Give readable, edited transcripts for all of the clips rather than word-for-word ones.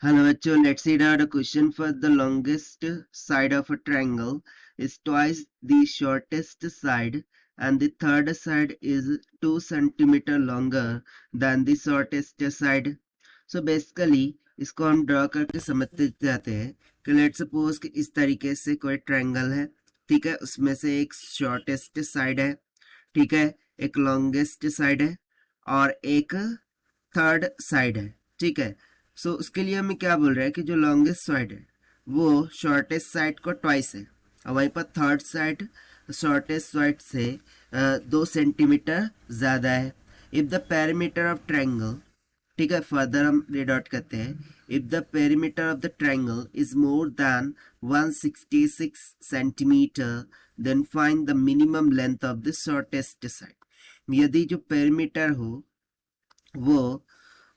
Hello bachcho, let's see out a question for the longest side of a triangle is twice the shortest side and the third side is 2 centimeter longer than the shortest side. So basically इसको हम draw करके समझते जाते हैं कि let suppose कि इस तरीके से कोई ट्रायंगल है, ठीक है, उसमें से एक शॉर्टेस्ट साइड है, ठीक है, एक लॉन्गेस्ट साइड है और एक थर्ड साइड है, ठीक है। सो उसके लिए हमें क्या बोल रहा है कि जो लॉन्गेस्ट साइड है वो शॉर्टेस्ट साइड को ट्वाइस है और वहीं पर थर्ड साइड शॉर्टेस्ट साइड से 2 सेंटीमीटर ज़्यादा है। If the perimeter of triangle, ठीक है, फर्दर हम रीड आउट करते हैं, if the perimeter of the triangle is more than 166 centimetre then find the minimum length of the shortest side. यदि जो पेरीमीटर हो वो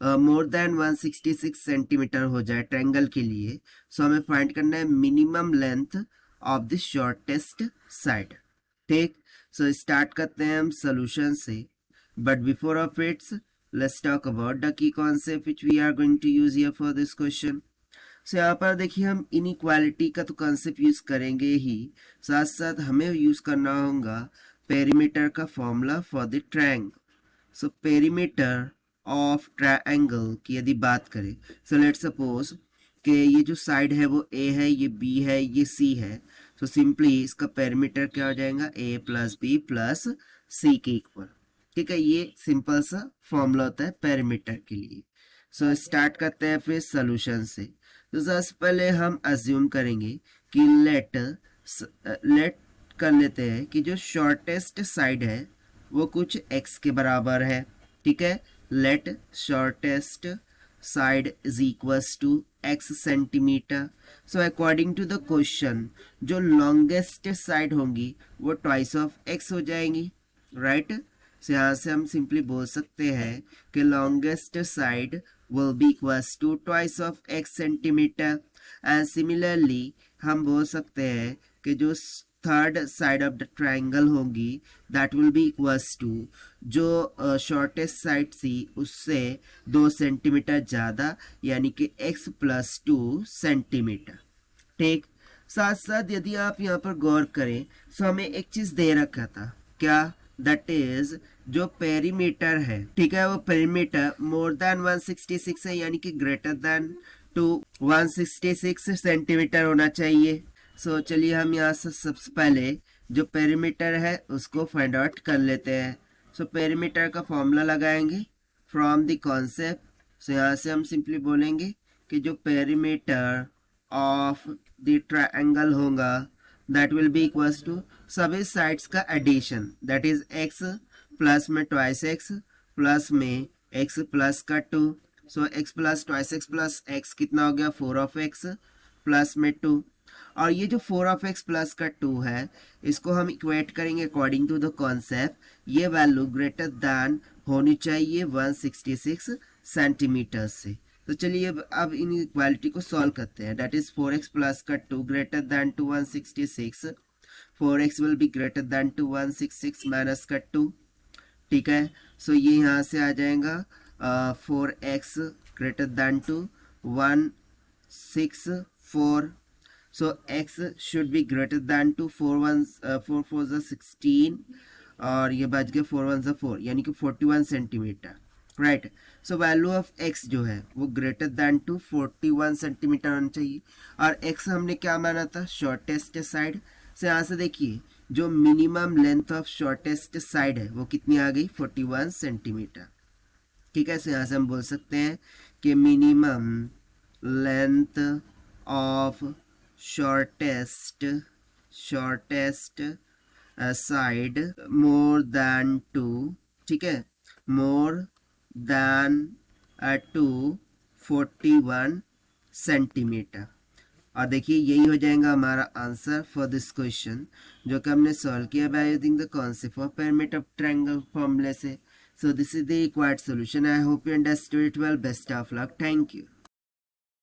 मोर देन 166 सेंटीमीटर हो जाए ट्रायंगल के लिए, सो हमें फाइंड करना है minimum length of the shortest side, ठीक। सो स्टार्ट करते हैं हम सोल्यूशन से, but before of it's let's talk about the key concept which we are going to use here for this question. So यहाँ पर देखिए हम इनइक्वालिटी का तो कॉन्सेप्ट यूज करेंगे ही, साथ साथ हमें यूज करना होगा पेरीमीटर का formula for the triangle. So perimeter of triangle की यदि बात करें, सो लेट्स सपोज कि ये जो साइड है वो ए है, ये बी है, ये सी है, सो सिंपली इसका पेरीमीटर क्या हो जाएगा, ए प्लस बी प्लस सी के इक्वल, ठीक है। ये सिंपल सा फॉर्मूला होता है पेरीमीटर के लिए। सो स्टार्ट करते हैं फिर सोल्यूशन से। तो सबसे पहले हम अज्यूम करेंगे कि लेट कर लेते हैं कि जो शॉर्टेस्ट साइड है वो कुछ x के बराबर है, ठीक है। Let shortest side is equals to x centimetre. So according to the question जो लॉन्गेस्ट साइड होंगी वो ट्वाइस ऑफ x हो जाएंगी, राइट। सो यहाँ से हम सिंपली बोल सकते हैं कि longest side will be equals to twice of x centimetre. And similarly हम बोल सकते हैं कि जो third side of the triangle होगी that will be equals to जो शॉर्टेस्ट साइड थी उससे 2 सेंटीमीटर ज़्यादा, यानी कि x प्लस 2 सेंटीमीटर, ठीक। साथ साथ यदि आप यहाँ पर गौर करें तो हमें एक चीज़ दे रखा था, क्या, दैट इज जो पेरीमीटर है, ठीक है, वो पेरीमीटर मोर देन 166 है, यानी कि ग्रेटर देन टू 166 सेंटीमीटर होना चाहिए। सो चलिए हम यहाँ से सबसे पहले जो पेरीमीटर है उसको फाइंड आउट कर लेते हैं। सो पेरीमीटर का फॉर्मूला लगाएंगे फ्रॉम द कॉन्सेप्ट। सो यहाँ से हम सिंपली बोलेंगे कि जो पेरीमीटर ऑफ द ट्रायंगल होगा that will be equals to सभी साइड्स का addition, that is x plus में ट्वाइस x प्लस में x प्लस का 2। So x plus twice x plus x कितना हो गया, 4 ऑफ x प्लस में 2। और ये जो 4 ऑफ x प्लस का 2 है इसको हम इक्वेट करेंगे अकॉर्डिंग टू द कॉन्सेप्ट, ये वैल्यू ग्रेटर दैन होनी चाहिए 166 सेंटीमीटर से। तो चलिए अब इन इक्वालिटी को सॉल्व करते हैं, दैट इज 4x प्लस का 2 greater than to 166, 4x will be greater than to 166 minus का 2, ठीक है। सो ये यहाँ से आ जाएगा 4x greater than to 164। So x should be greater than to 4 4 16 और ये बच गया 4 1 4, यानी कि 41 centimetre, right. So value of x जो है वो ग्रेटर दैन टू 41 सेंटीमीटर होना चाहिए। और x हमने क्या माना था, शॉर्टेस्ट साइड। से यहाँ से देखिए जो minimum length of shortest side है वो कितनी आ गई, 41 सेंटीमीटर, ठीक है। सो यहाँ से हम बोल सकते हैं कि minimum length of shortest side more than 2, ठीक है, मोर देन 241 सेंटीमीटर। और देखिए यही हो जाएगा हमारा आंसर फॉर दिस क्वेश्चन जो कि हमने सॉल्व किया by using the concept of perimeter of triangle फॉर्मूले से। So this is the required solution. I hope you understood it well. Best of luck. Thank you.